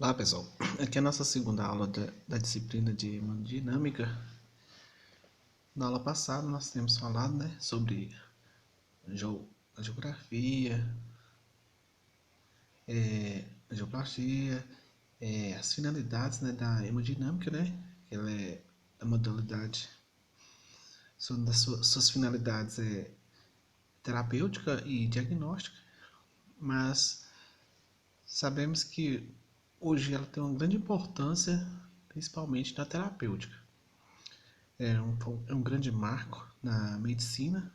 Olá pessoal, aqui é a nossa segunda aula da disciplina de hemodinâmica. Na aula passada nós temos falado sobre a geografia, a geoplastia, as finalidades da hemodinâmica, que ela é a modalidade, uma das suas finalidades é terapêutica e diagnóstica, mas sabemos que hoje ela tem uma grande importância, principalmente na terapêutica. É um grande marco na medicina,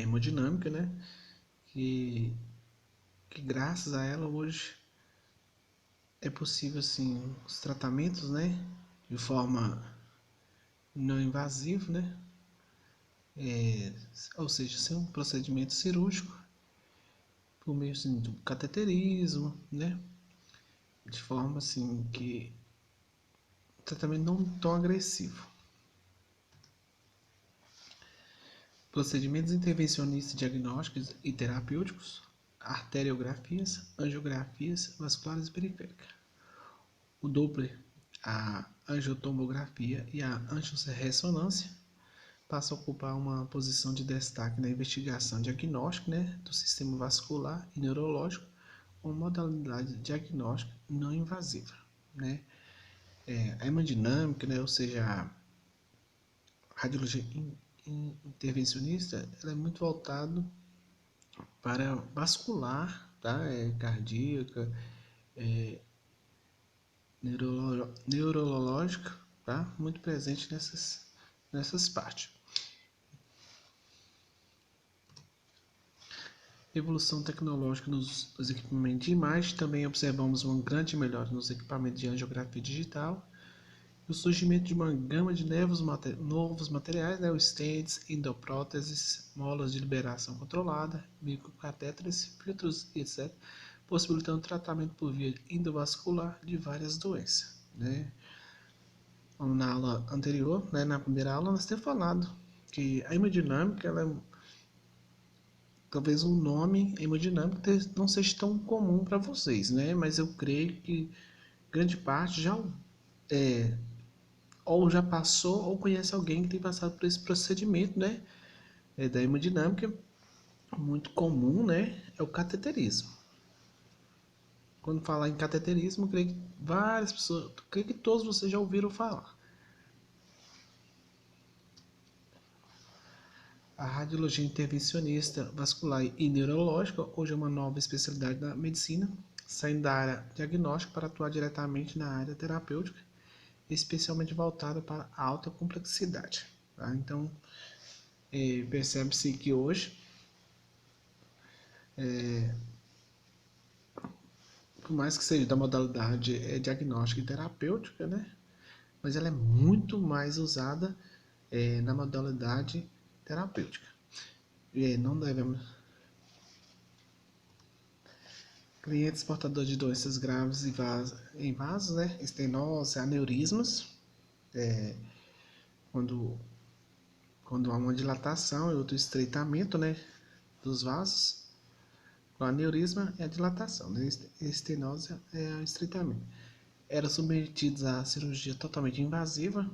hemodinâmica, que graças a ela hoje é possível assim os tratamentos, de forma não invasiva, ou seja, sem um procedimento cirúrgico, por meio assim, do cateterismo, de forma assim que tratamento não tão agressivo. Procedimentos intervencionistas diagnósticos e terapêuticos, arteriografias, angiografias vasculares e periféricas. O Doppler, a angiotomografia e a angiorressonância passam a ocupar uma posição de destaque na investigação diagnóstica do sistema vascular e neurológico, uma modalidade diagnóstica não invasiva. A hemodinâmica, ou seja, a radiologia intervencionista, ela é muito voltado para vascular, cardíaca, neurológica, muito presente nessas partes. Evolução tecnológica nos equipamentos de imagem, também observamos uma grande melhora nos equipamentos de angiografia digital, o surgimento de uma gama de novos materiais, os stents, endopróteses, molas de liberação controlada, microcatéteres, filtros, etc., possibilitando tratamento por via endovascular de várias doenças. Na aula anterior, na primeira aula, nós temos falado que a hemodinâmica, talvez o nome hemodinâmica não seja tão comum para vocês, mas eu creio que grande parte ou já passou ou conhece alguém que tem passado por esse procedimento, da hemodinâmica. Muito comum, é o cateterismo. Quando falar em cateterismo, creio que várias pessoas, creio que todos vocês já ouviram falar. A radiologia intervencionista vascular e neurológica hoje é uma nova especialidade da medicina, saindo da área diagnóstica para atuar diretamente na área terapêutica, especialmente voltada para a alta complexidade. Então, percebe-se que hoje, por mais que seja da modalidade diagnóstica e terapêutica, mas ela é muito mais usada na modalidade terapêutica. Não devemos... Clientes portadores de doenças graves em vasos, estenose, aneurismas, quando há uma dilatação e outro estreitamento, dos vasos. O aneurisma é a dilatação, estenose é o estreitamento. Eram submetidos a cirurgia totalmente invasiva,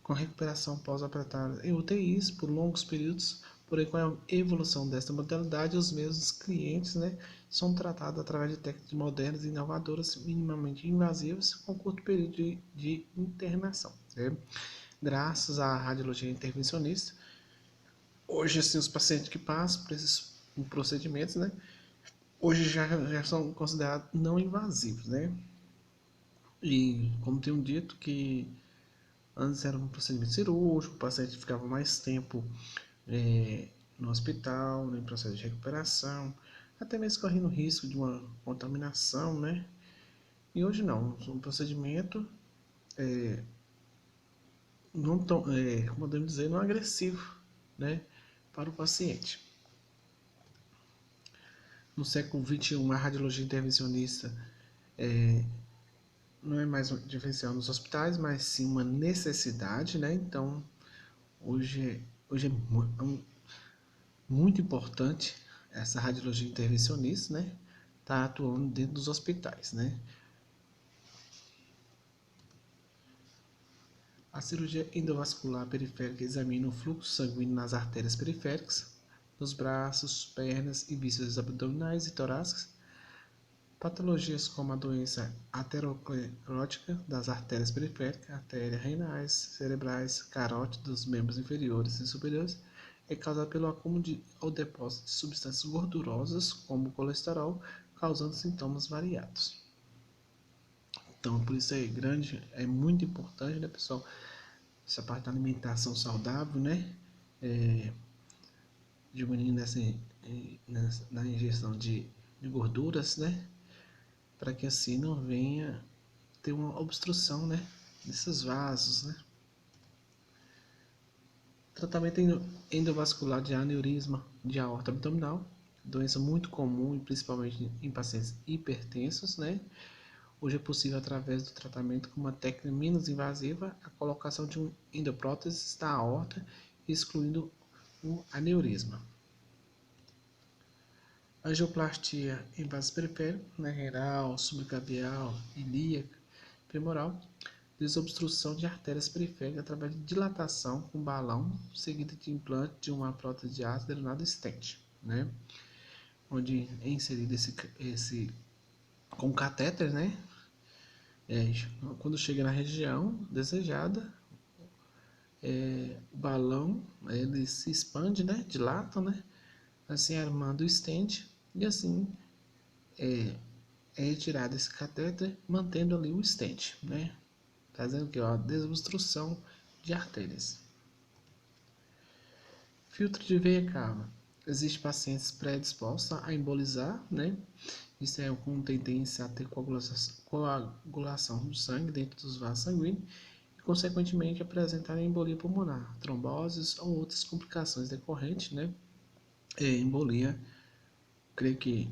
com recuperação pós-operatória em UTIs por longos períodos. Porém, com a evolução desta modalidade, os mesmos clientes são tratados através de técnicas modernas e inovadoras, minimamente invasivas, com curto período de internação. Graças à radiologia intervencionista, hoje assim, os pacientes que passam por esses procedimentos, hoje já são considerados não invasivos. E como tenho dito que antes era um procedimento cirúrgico, o paciente ficava mais tempo no hospital, em processo de recuperação, até mesmo correndo risco de uma contaminação, E hoje não, um procedimento não tão, como podemos dizer, não agressivo, para o paciente. No século XXI, a radiologia intervencionista não é mais um diferencial nos hospitais, mas sim uma necessidade, Então, hoje é muito importante essa radiologia intervencionista, está atuando dentro dos hospitais, né? A cirurgia endovascular periférica examina o fluxo sanguíneo nas artérias periféricas, nos braços, pernas e vísceras abdominais e torácicas. Patologias como a doença aterosclerótica das artérias periféricas, artérias renais, cerebrais, carótidas dos membros inferiores e superiores, é causada pelo acúmulo ou depósito de substâncias gordurosas, como o colesterol, causando sintomas variados. Então, por isso é grande, é muito importante, né, pessoal? Essa parte da alimentação saudável, né? Diminuindo na ingestão de gorduras, né? Para que assim não venha ter uma obstrução, né? Desses vasos, né? Tratamento endovascular de aneurisma de aorta abdominal, doença muito comum, principalmente em pacientes hipertensos, né? Hoje é possível, através do tratamento com uma técnica menos invasiva, a colocação de um endoprótese da aorta, excluindo o aneurisma. Angioplastia em vasos periféricos, né, renal, subclavial, ilíaca, femoral. Desobstrução de artérias periféricas através de dilatação com balão, seguida de implante de uma prótese de aço denominada stent, né? Onde é inserido esse com catéter, né? Quando chega na região desejada, o balão ele se expande, né? Dilata, né? Assim armando o stent e assim é retirado esse catéter, mantendo ali o stent, né? Fazendo o que? A desobstrução de artérias. Filtro de veia cava. Existem pacientes predispostos a embolizar, né? Isso é com tendência a ter coagulação do sangue dentro dos vasos sanguíneos e, consequentemente, apresentar embolia pulmonar, tromboses ou outras complicações decorrentes, né? Embolia, creio que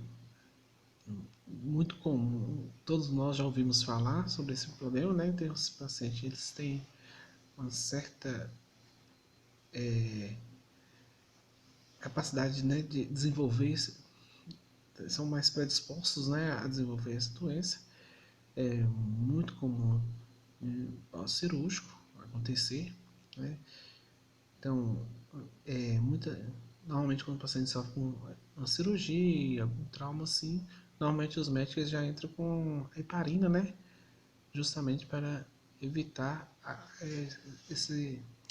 muito comum, todos nós já ouvimos falar sobre esse problema, né? Tem os pacientes, eles têm uma certa capacidade, né, de desenvolver, são mais predispostos, né, a desenvolver essa doença. É muito comum cirúrgico acontecer, né? Então, normalmente quando o paciente sofre com uma cirurgia, algum trauma assim, normalmente os médicos já entram com heparina, né? Justamente para evitar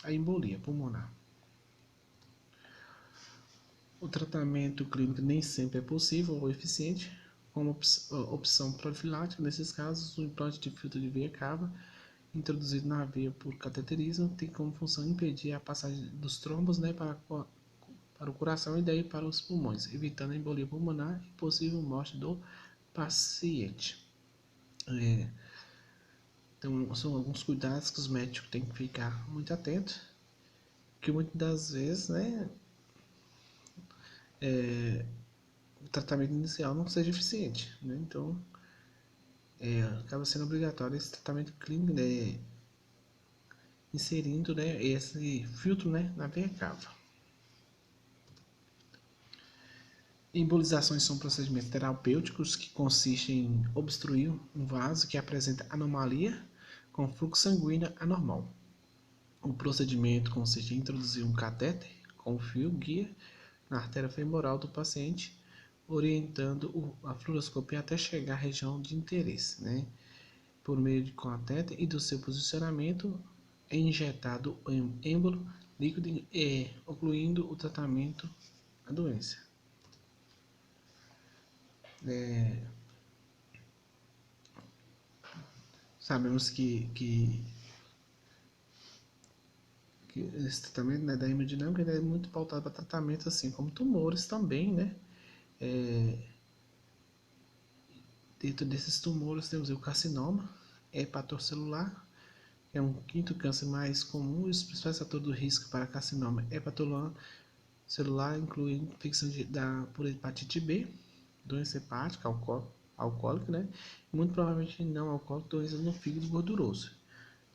a embolia pulmonar. O tratamento clínico nem sempre é possível ou eficiente. Como opção profilática, nesses casos, o implante de filtro de veia cava, introduzido na veia por cateterismo, tem como função impedir a passagem dos trombos, né, para o coração e daí para os pulmões, evitando a embolia pulmonar e possível morte do paciente. Então, são alguns cuidados que os médicos têm que ficar muito atentos, que muitas das vezes, né, o tratamento inicial não seja eficiente, né? Então, acaba sendo obrigatório esse tratamento clínico, né, inserindo, né, esse filtro, né, na veia cava. Embolizações são procedimentos terapêuticos que consistem em obstruir um vaso que apresenta anomalia com fluxo sanguíneo anormal. O procedimento consiste em introduzir um catéter com fio guia na artéria femoral do paciente, orientando a fluoroscopia até chegar à região de interesse, né? Por meio de catéter e do seu posicionamento, é injetado um êmbolo líquido ocluindo o tratamento da doença. Sabemos que esse tratamento, né, da hemodinâmica é muito pautado para tratamento assim como tumores também, né? Dentro desses tumores temos o carcinoma hepatocelular, que é um quinto câncer mais comum, e os principais fatores do risco para carcinoma hepatocelular incluem infecção por hepatite B, doença hepática alcoólica, né? E muito provavelmente não alcoólica, doenças no fígado gorduroso.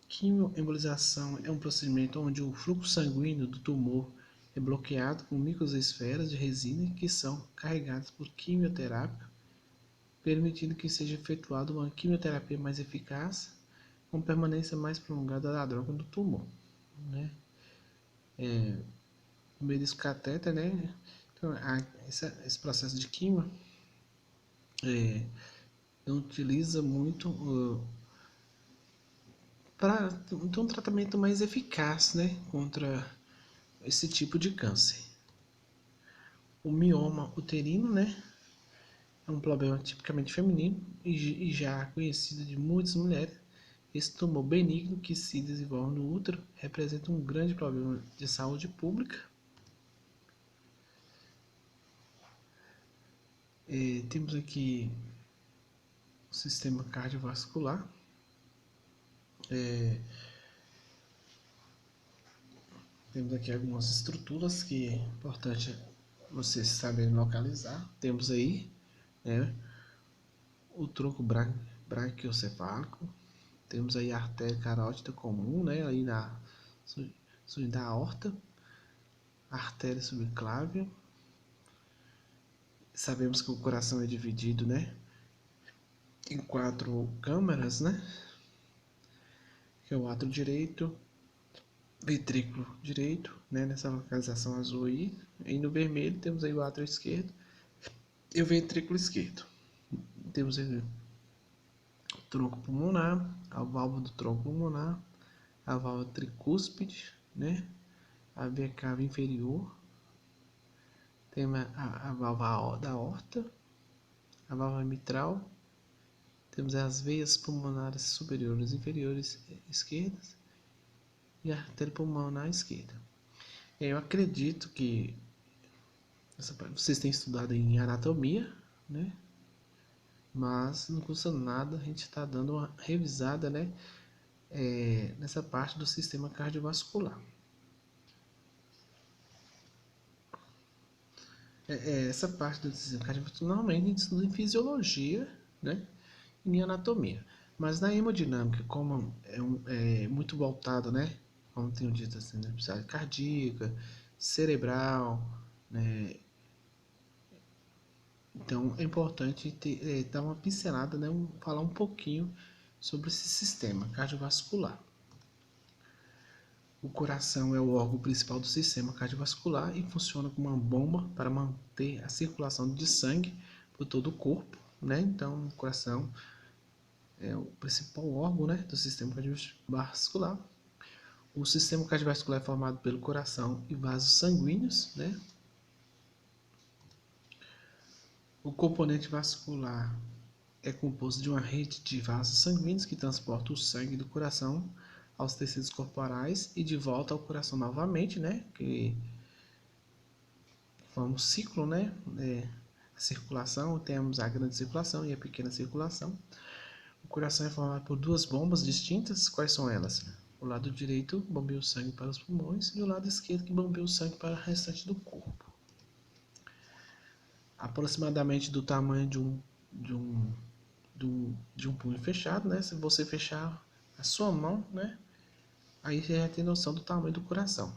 Quimioembolização é um procedimento onde o fluxo sanguíneo do tumor é bloqueado com microesferas de resina que são carregadas por quimioterapia permitindo que seja efetuada uma quimioterapia mais eficaz, com permanência mais prolongada da droga no tumor, né? No meio desse catéter, né? Então, esse processo de quimio não utiliza muito para ter um tratamento mais eficaz, né? Contra esse tipo de câncer. O mioma uterino, né? É um problema tipicamente feminino e já conhecido de muitas mulheres. Esse tumor benigno que se desenvolve no útero representa um grande problema de saúde pública. Temos aqui o sistema cardiovascular. Temos aqui algumas estruturas que é importante vocês saberem localizar. Temos aí, né, o tronco braquiocefálico. Temos aí a artéria carótida comum, né, aí da aorta, a artéria subclávia. Sabemos que o coração é dividido, né, em 4 câmaras, né, que é o átrio direito, ventrículo direito, né, nessa localização azul aí, e no vermelho temos aí o átrio esquerdo e o ventrículo esquerdo. Temos aí o tronco pulmonar, a válvula do tronco pulmonar, a válvula tricúspide, né, a veia cava inferior, temos a válvula da aorta, a válvula mitral, temos as veias pulmonares superiores e inferiores esquerdas e a artéria pulmonar esquerda. Eu acredito que vocês têm estudado em anatomia, né? Mas não custa nada a gente estar dando uma revisada, né? Nessa parte do sistema cardiovascular. Essa parte do sistema cardiovascular normalmente a gente estuda em fisiologia, né? E em anatomia. Mas na hemodinâmica, como é muito voltado, né? Como tenho dito assim, né? Cardíaca, cerebral, né? Então é importante dar uma pincelada, né? Falar um pouquinho sobre esse sistema cardiovascular. O coração é o órgão principal do sistema cardiovascular e funciona como uma bomba para manter a circulação de sangue por todo o corpo, né? Então, o coração é o principal órgão, né, do sistema cardiovascular. O sistema cardiovascular é formado pelo coração e vasos sanguíneos, né? O componente vascular é composto de uma rede de vasos sanguíneos que transporta o sangue do coração aos tecidos corporais e de volta ao coração novamente, né? Que forma um ciclo, né? A circulação, temos a grande circulação e a pequena circulação. O coração é formado por 2 bombas distintas. Quais são elas? O lado direito bombeia o sangue para os pulmões e o lado esquerdo que bombeia o sangue para o restante do corpo. Aproximadamente do tamanho de um punho fechado, né? Se você fechar a sua mão, né? Aí você já tem noção do tamanho do coração.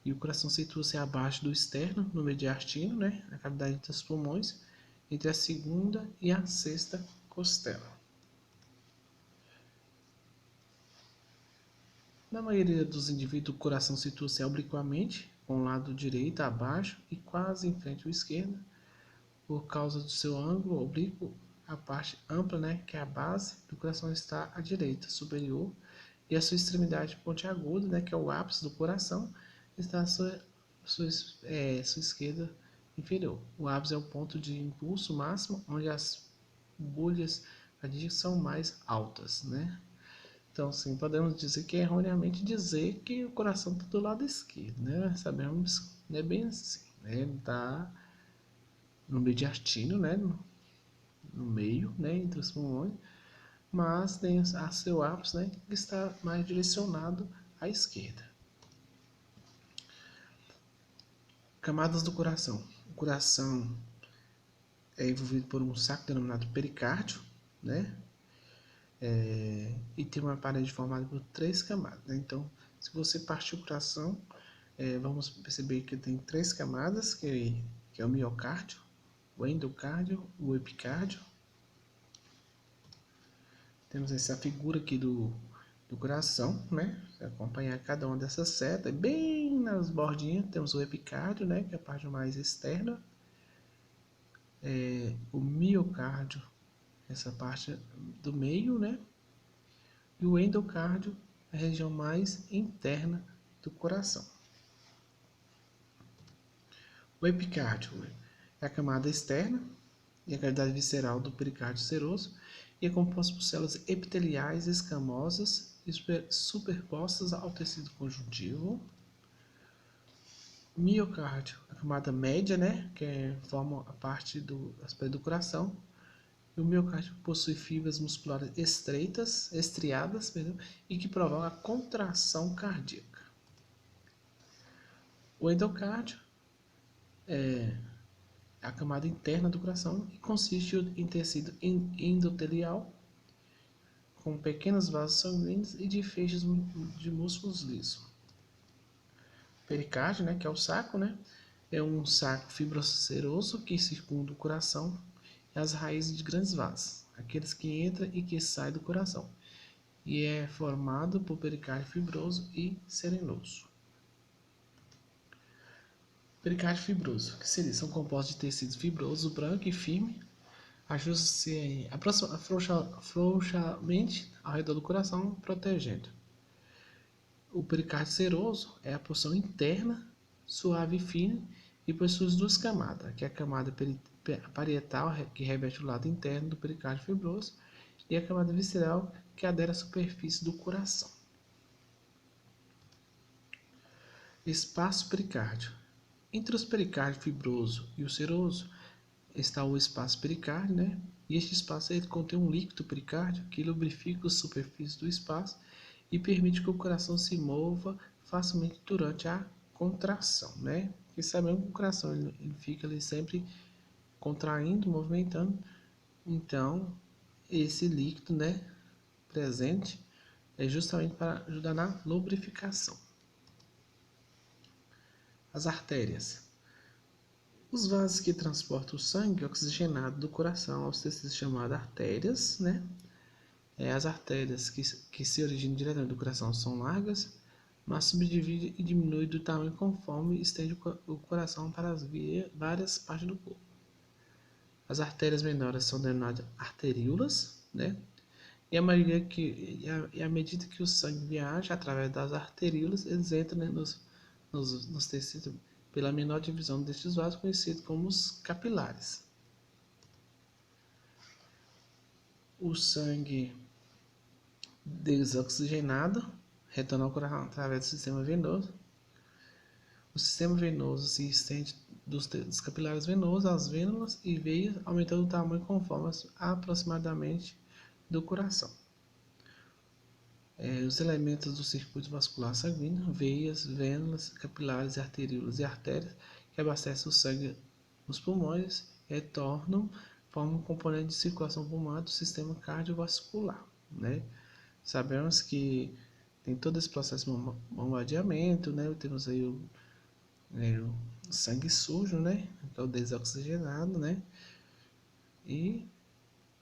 E o coração situa-se abaixo do externo, no mediastino, né? A cavidade dos pulmões, entre a segunda e a sexta costela. Na maioria dos indivíduos, o coração situa-se obliquamente, com o lado direito abaixo e quase em frente ao esquerdo, por causa do seu ângulo oblíquo. A parte ampla, né, que é a base do coração, está à direita superior e a sua extremidade pontiaguda, né, que é o ápice do coração, está à sua esquerda inferior. O ápice é o ponto de impulso máximo, onde as bolhas cardíacas são mais altas, né? Então, sim, podemos dizer que erroneamente dizer que o coração está do lado esquerdo, né? Sabemos que não é bem assim, né? Ele está no mediastino, né? No meio, né? Entre os pulmões, mas tem a seu ápice, né? Que está mais direcionado à esquerda. Camadas do coração. O coração é envolvido por um saco denominado pericárdio, né? E tem uma parede formada por 3 camadas, né? Então, se você partir o coração, vamos perceber que tem 3 camadas, que é o miocárdio, o endocárdio, o epicárdio, Temos essa figura aqui do coração, né? Você acompanhar cada uma dessas setas, bem nas bordinhas, temos o epicárdio, né? Que é a parte mais externa. O miocárdio, essa parte do meio, né? E o endocárdio, a região mais interna do coração. O epicárdio é a camada externa e a cavidade visceral do pericárdio seroso e é composto por células epiteliais escamosas e superpostas ao tecido conjuntivo. Miocárdio, a camada média, né, que forma a parte do aspecto do coração. E o miocárdio possui fibras musculares estriadas, e que provocam a contração cardíaca. O endocárdio é a camada interna do coração e consiste em tecido endotelial com pequenos vasos sanguíneos e de feixes de músculos lisos. Pericárdio, né, que é o saco, né, é um saco fibroceroso que circunda o coração e as raízes de grandes vasos, aqueles que entram e que saem do coração, e é formado por pericárdio fibroso e serenoso. Pericárdio fibroso, que seria? São compostos de tecido fibroso, branco e firme, ajusta-se afrouxamente ao redor do coração, protegendo. O pericárdio seroso é a porção interna, suave e fina, e possui duas camadas, que é a camada parietal, que reveste o lado interno do pericárdio fibroso, e a camada visceral, que adere à superfície do coração. Espaço pericárdio. Entre os pericárdios fibroso e o seroso está o espaço pericárdio, né? E este espaço ele contém um líquido pericárdio que lubrifica a superfície do espaço e permite que o coração se mova facilmente durante a contração, né? Porque sabemos que o coração ele fica ali sempre contraindo, movimentando. Então, esse líquido, né, presente é justamente para ajudar na lubrificação. As artérias. Os vasos que transportam o sangue oxigenado do coração aos tecidos chamados artérias, né? As artérias que se originam diretamente do coração são largas, mas subdividem e diminuem do tamanho conforme estende o coração para as várias partes do corpo. As artérias menores são denominadas arteríolas, né? E à medida que o sangue viaja através das arteríolas, eles entram, né, nos tecidos pela menor divisão destes vasos, conhecidos como os capilares. O sangue desoxigenado retorna ao coração através do sistema venoso. O sistema venoso se estende dos capilares venosos às vênulas e veias, aumentando o tamanho conforme aproximadamente do coração. Os elementos do circuito vascular sanguíneo, veias, vênulas, capilares, arteríolas e artérias, que abastecem o sangue nos pulmões, formam um componente de circulação pulmonar do sistema cardiovascular, né? Sabemos que tem todo esse processo de bombardeamento, né? Temos aí o sangue sujo, né? Que é o desoxigenado, né? E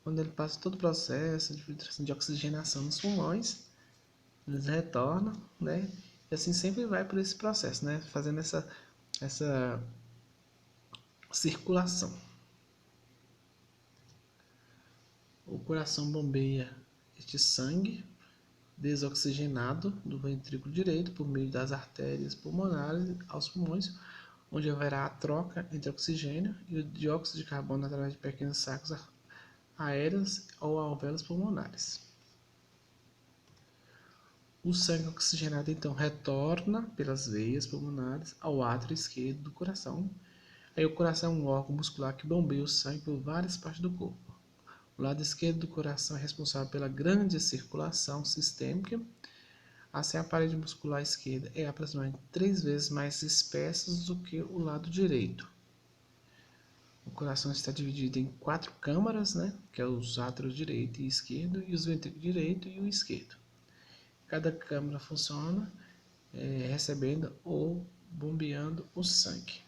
quando ele passa todo o processo de filtração de oxigenação nos pulmões, eles retornam, né? E assim sempre vai por esse processo, né? Fazendo essa circulação. O coração bombeia este sangue desoxigenado do ventrículo direito por meio das artérias pulmonares aos pulmões, onde haverá a troca entre oxigênio e o dióxido de carbono através de pequenos sacos aéreos ou alvéolos pulmonares. O sangue oxigenado então retorna pelas veias pulmonares ao átrio esquerdo do coração. Aí o coração é um órgão muscular que bombeia o sangue por várias partes do corpo. O lado esquerdo do coração é responsável pela grande circulação sistêmica. Assim, a parede muscular esquerda é aproximadamente 3 vezes mais espessa do que o lado direito. O coração está dividido em 4 câmaras, né? Que é os átrios direito e esquerdo, e os ventrículos direito e o esquerdo. Cada câmara funciona recebendo ou bombeando o sangue.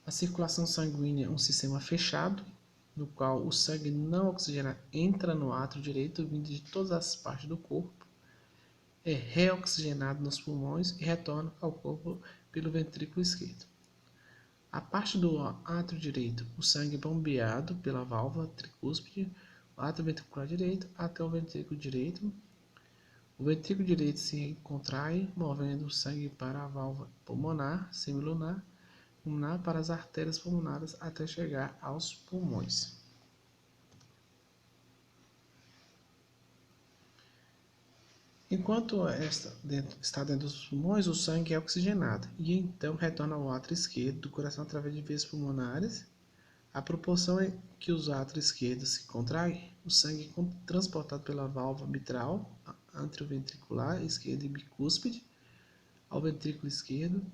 A circulação sanguínea é um sistema fechado no qual o sangue não oxigenado entra no átrio direito, vindo de todas as partes do corpo, é reoxigenado nos pulmões e retorna ao corpo pelo ventrículo esquerdo. A parte do átrio direito, o sangue é bombeado pela válvula tricúspide, o átrio ventricular direito até o ventrículo direito. O ventrículo direito se contrai, movendo o sangue para a válvula pulmonar, semilunar, pulmonar para as artérias pulmonares até chegar aos pulmões. Enquanto está dentro dos pulmões, o sangue é oxigenado e então retorna ao átrio esquerdo do coração através de veias pulmonares. A proporção é que os átrios esquerdos se contraem, o sangue é transportado pela válvula mitral, anteroventricular esquerda e bicúspide ao ventrículo esquerdo.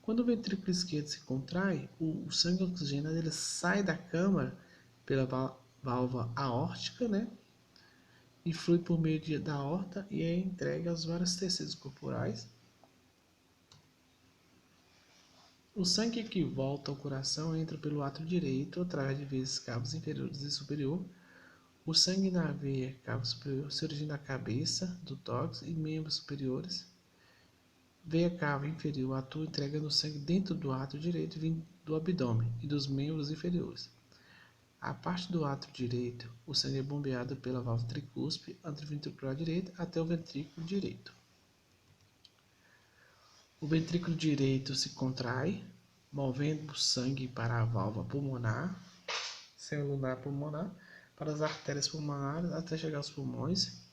Quando o ventrículo esquerdo se contrai, o sangue oxigenado ele sai da câmara pela válvula aórtica, né? E flui por meio da aorta e é entregue aos vários tecidos corporais. O sangue que volta ao coração entra pelo átrio direito através de veias cabos inferiores e superior. O sangue na veia cavo superior se origina da cabeça, do tórax e membros superiores. Veia cava inferior atua entregando o sangue dentro do átrio direito vindo do abdômen e dos membros inferiores. A parte do átrio direito, o sangue é bombeado pela válvula tricúspide anteroventricular direita até o ventrículo direito. O ventrículo direito se contrai, movendo o sangue para a válvula pulmonar, semilunar pulmonar, para as artérias pulmonares até chegar aos pulmões.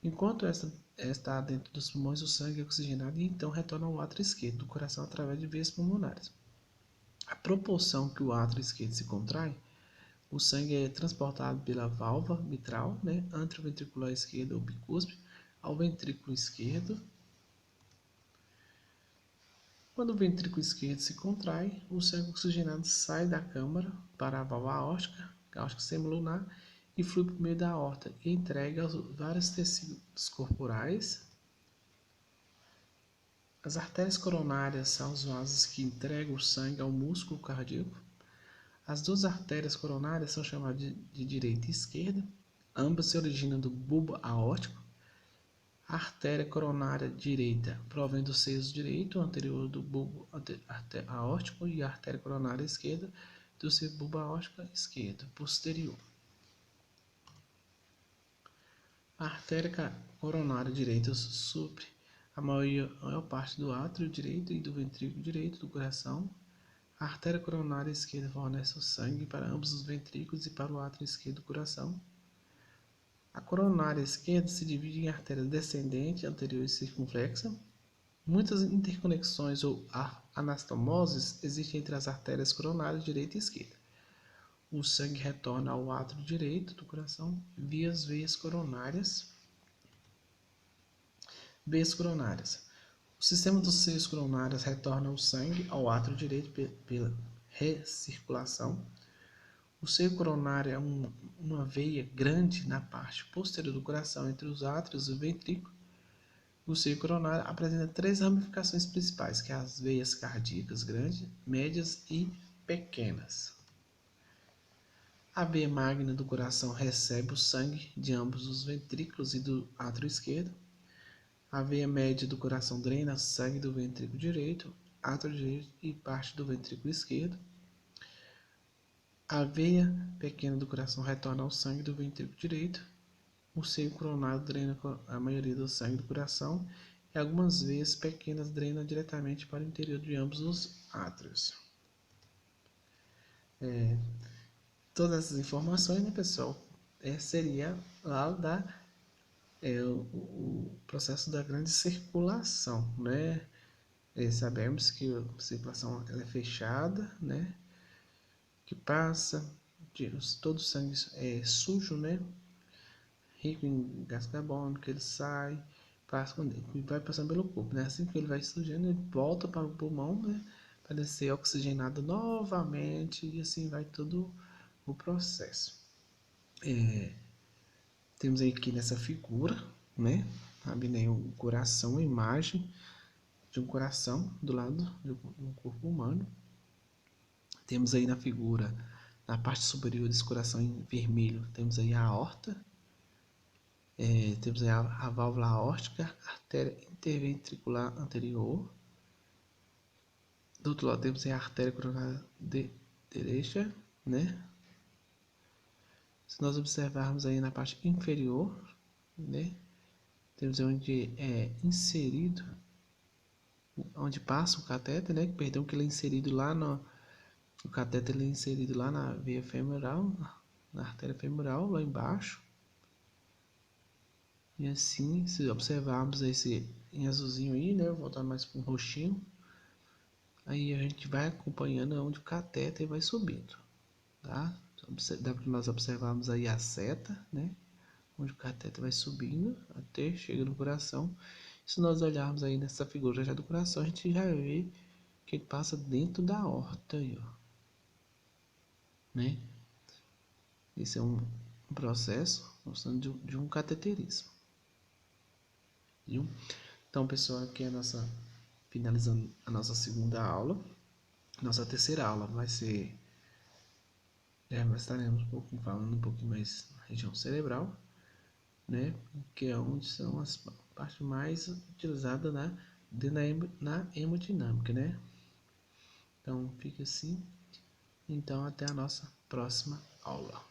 Enquanto esta está dentro dos pulmões, o sangue é oxigenado e então retorna ao átrio esquerdo do coração através de veias pulmonares. A proporção que o átrio esquerdo se contrai, o sangue é transportado pela válvula mitral, anteroventricular esquerda ou bicúspide, ao ventrículo esquerdo. Quando o ventrículo esquerdo se contrai, o sangue oxigenado sai da câmara para a válvula aórtica semilunar e flui por meio da aorta e entrega aos vários tecidos corporais. As artérias coronárias são os vasos que entregam o sangue ao músculo cardíaco. As duas artérias coronárias são chamadas de direita e esquerda. Ambas se originam do bulbo aórtico. A artéria coronária direita provém do seios direito anterior do bulbo aórtico e a artéria coronária esquerda do seio bulbo aórtico esquerdo posterior. A artéria coronária direita supre a maior parte do átrio direito e do ventrículo direito do coração. A artéria coronária esquerda fornece o sangue para ambos os ventrículos e para o átrio esquerdo do coração. A coronária esquerda se divide em artérias descendente, anterior e circunflexa. Muitas interconexões ou anastomoses existem entre as artérias coronárias direita e esquerda. O sangue retorna ao átrio direito do coração via as veias coronárias. Veias coronárias. O sistema dos seios coronários retorna o sangue ao átrio direito pela recirculação. O seio coronário é uma veia grande na parte posterior do coração entre os átrios e o ventrículo. O seio coronário apresenta três ramificações principais, que são as veias cardíacas grandes, médias e pequenas. A veia magna do coração recebe o sangue de ambos os ventrículos e do átrio esquerdo. A veia média do coração drena sangue do ventrículo direito, átrio direito e parte do ventrículo esquerdo. A veia pequena do coração retorna ao sangue do ventrículo direito. O seio coronário drena a maioria do sangue do coração e algumas veias pequenas drenam diretamente para o interior de ambos os átrios. Todas essas informações, né, pessoal, seria lá o processo da grande circulação, né? Sabemos que a circulação ela é fechada, né? Que passa, todo o sangue é sujo, né? Rico em gás carbônico, ele sai, vai passando pelo corpo, né? Assim que ele vai sujando, ele volta para o pulmão, né? Para ser oxigenado novamente e assim vai todo o processo. Temos aqui nessa figura, né? Sabe, o coração, a imagem de um coração do lado de um corpo humano. Temos aí na figura Na parte superior desse coração em vermelho, temos aí a aorta, temos aí a válvula aórtica, artéria interventricular anterior. Do outro lado temos aí a artéria coronária direita, né? Se nós observarmos aí na parte inferior, né? Temos onde é inserido, onde passa o catéter, né? Perdão, que ele é inserido lá no... O catéter ele é inserido lá na veia femoral, na artéria femoral, lá embaixo. E assim, se observarmos esse em azulzinho aí, né? Voltando mais para um roxinho. Aí a gente vai acompanhando onde o catéter vai subindo, tá? Dá para nós observarmos aí a seta, né? Onde o catéter vai subindo até chega no coração. Se nós olharmos aí nessa figura já do coração, a gente já vê que ele passa dentro da aorta aí, ó, né? Esse é um processo mostrando de um cateterismo, viu? Então, pessoal, aqui é a nossa finalizando a nossa segunda aula. Nossa terceira aula vai ser nós estaremos falando um pouquinho mais da região cerebral, né? Que é onde são as partes mais utilizadas na hemodinâmica, né? Então fica assim. Então até a nossa próxima aula.